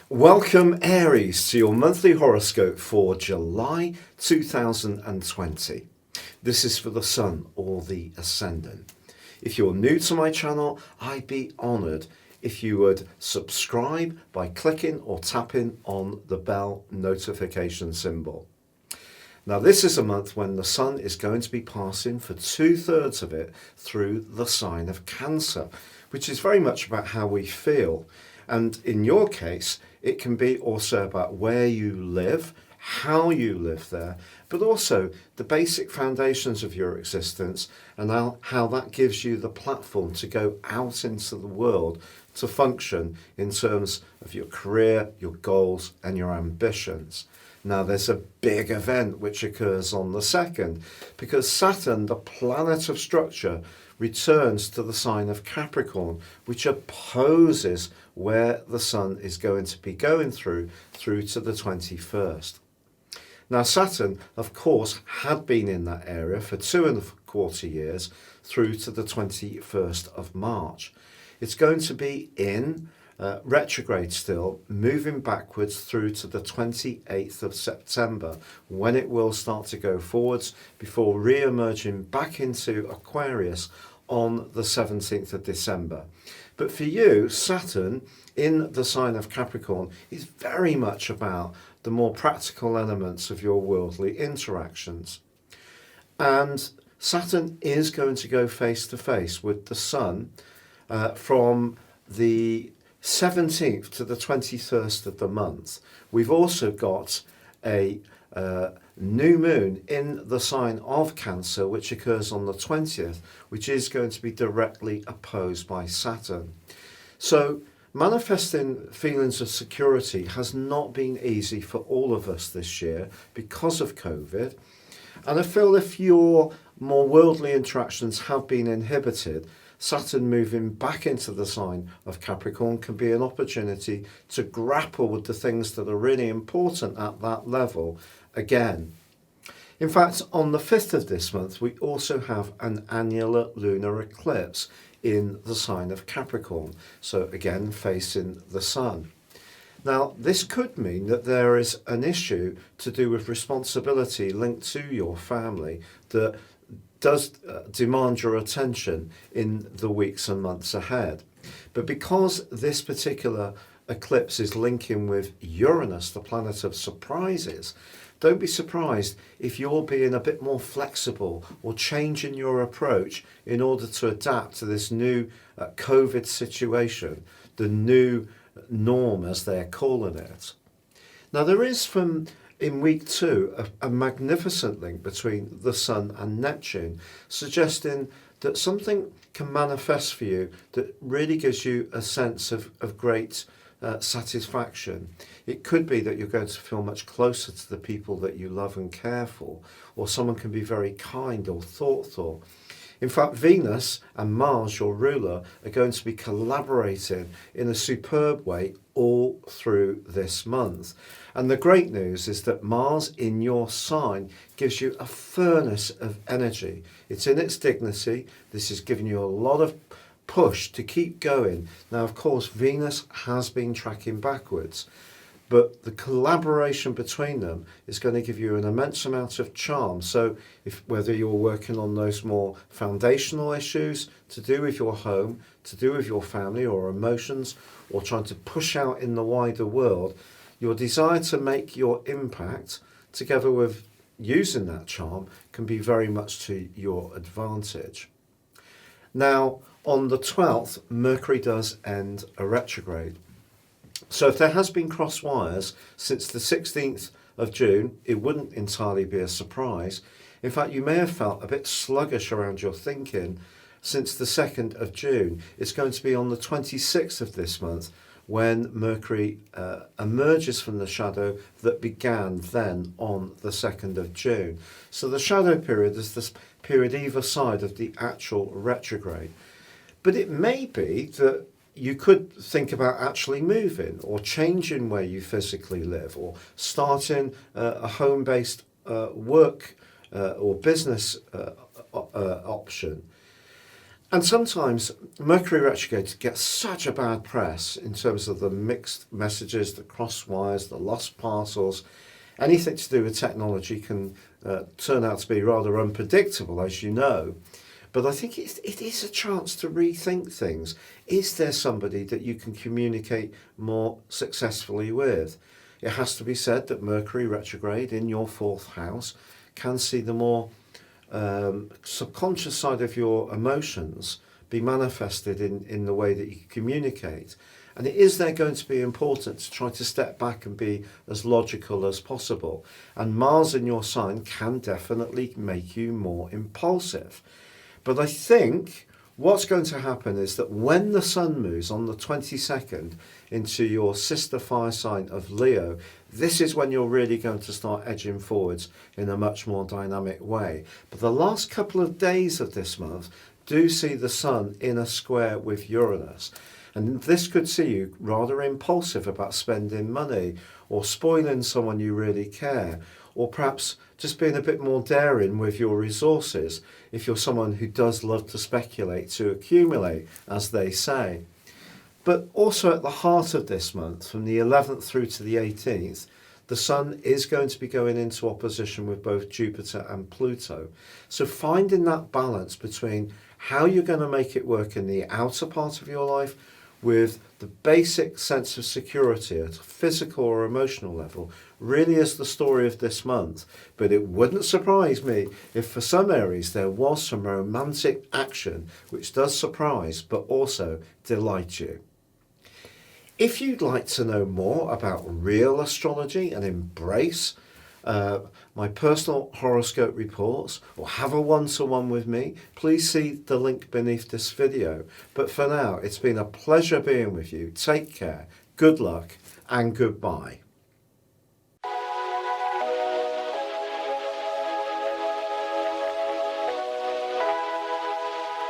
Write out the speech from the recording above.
Welcome, Aries, to your monthly horoscope for July 2020. This is for the Sun or the Ascendant. If you're new to my channel, I'd be honoured if you would subscribe by clicking or tapping on the bell notification symbol. Now, this is a month when the Sun is going to be passing for 2/3 of it through the sign of Cancer, which is very much about how we feel. And in your case, it can be also about where you live, how you live there, but also the basic foundations of your existence and how that gives you the platform to go out into the world to function in terms of your career, your goals, and your ambitions. Now, there's a big event which occurs on the 2nd because Saturn, the planet of structure, returns to the sign of Capricorn, which opposes where the Sun is going to be going through to the 21st. Now, Saturn, of course, had been in that area for 2¼ years through to the 21st of March. It's going to be in retrograde still, moving backwards through to the 28th of September, when it will start to go forwards before re-emerging back into Aquarius on the 17th of December. But for you, Saturn in the sign of Capricorn is very much about the more practical elements of your worldly interactions. And Saturn is going to go face to face with the Sun from the 17th to the 21st of the month. We've also got a new moon in the sign of Cancer, which occurs on the 20th, which is going to be directly opposed by Saturn. So manifesting feelings of security has not been easy for all of us this year because of COVID. And I feel if your more worldly interactions have been inhibited, Saturn moving back into the sign of Capricorn can be an opportunity to grapple with the things that are really important at that level again. In fact, on the 5th of this month, we also have an annular lunar eclipse in the sign of Capricorn, so again facing the Sun. Now, this could mean that there is an issue to do with responsibility linked to your family that does demand your attention in the weeks and months ahead. But because this particular eclipse is linking with Uranus, the planet of surprises, don't be surprised if you're being a bit more flexible or changing your approach in order to adapt to this new COVID situation, the new norm as they're calling it. Now, there is in week 2 a magnificent link between the Sun and Neptune, suggesting that something can manifest for you that really gives you a sense of great satisfaction. It could be that you're going to feel much closer to the people that you love and care for, or someone can be very kind or thoughtful. In fact, Venus and Mars, your ruler, are going to be collaborating in a superb way all through this month. And the great news is that Mars in your sign gives you a furnace of energy. It's in its dignity. This is giving you a lot of push to keep going. Now, of course, Venus has been tracking backwards, but the collaboration between them is going to give you an immense amount of charm. So whether you're working on those more foundational issues to do with your home, to do with your family or emotions, or trying to push out in the wider world, your desire to make your impact together with using that charm can be very much to your advantage. Now, on the 12th, Mercury does end a retrograde. So if there has been cross wires since the 16th of June, it wouldn't entirely be a surprise. In fact, you may have felt a bit sluggish around your thinking since the 2nd of June. It's going to be on the 26th of this month when Mercury emerges from the shadow that began then on the 2nd of June. So the shadow period is this period either side of the actual retrograde. But it may be that you could think about actually moving or changing where you physically live, or starting a home-based work or business option. And sometimes Mercury retrograde gets such a bad press in terms of the mixed messages, the cross wires, the lost parcels. Anything to do with technology can turn out to be rather unpredictable, as you know. But I think it is a chance to rethink things. Is there somebody that you can communicate more successfully with? It has to be said that Mercury retrograde in your fourth house can see the more subconscious side of your emotions be manifested in the way that you communicate. And it is there going to be important to try to step back and be as logical as possible. And Mars in your sign can definitely make you more impulsive. But I think what's going to happen is that when the Sun moves on the 22nd into your sister fire sign of Leo, this is when you're really going to start edging forwards in a much more dynamic way. But the last couple of days of this month do see the Sun in a square with Uranus. And this could see you rather impulsive about spending money or spoiling someone you really care, or perhaps just being a bit more daring with your resources if you're someone who does love to speculate, to accumulate, as they say. But also at the heart of this month, from the 11th through to the 18th, the Sun is going to be going into opposition with both Jupiter and Pluto. So finding that balance between how you're going to make it work in the outer part of your life with the basic sense of security at a physical or emotional level really is the story of this month. But it wouldn't surprise me if for some Aries there was some romantic action which does surprise but also delight you. If you'd like to know more about real astrology and embrace my personal horoscope reports or have a one-to-one with me, please see the link beneath this video. But for now, it's been a pleasure being with you. Take care, good luck, and goodbye.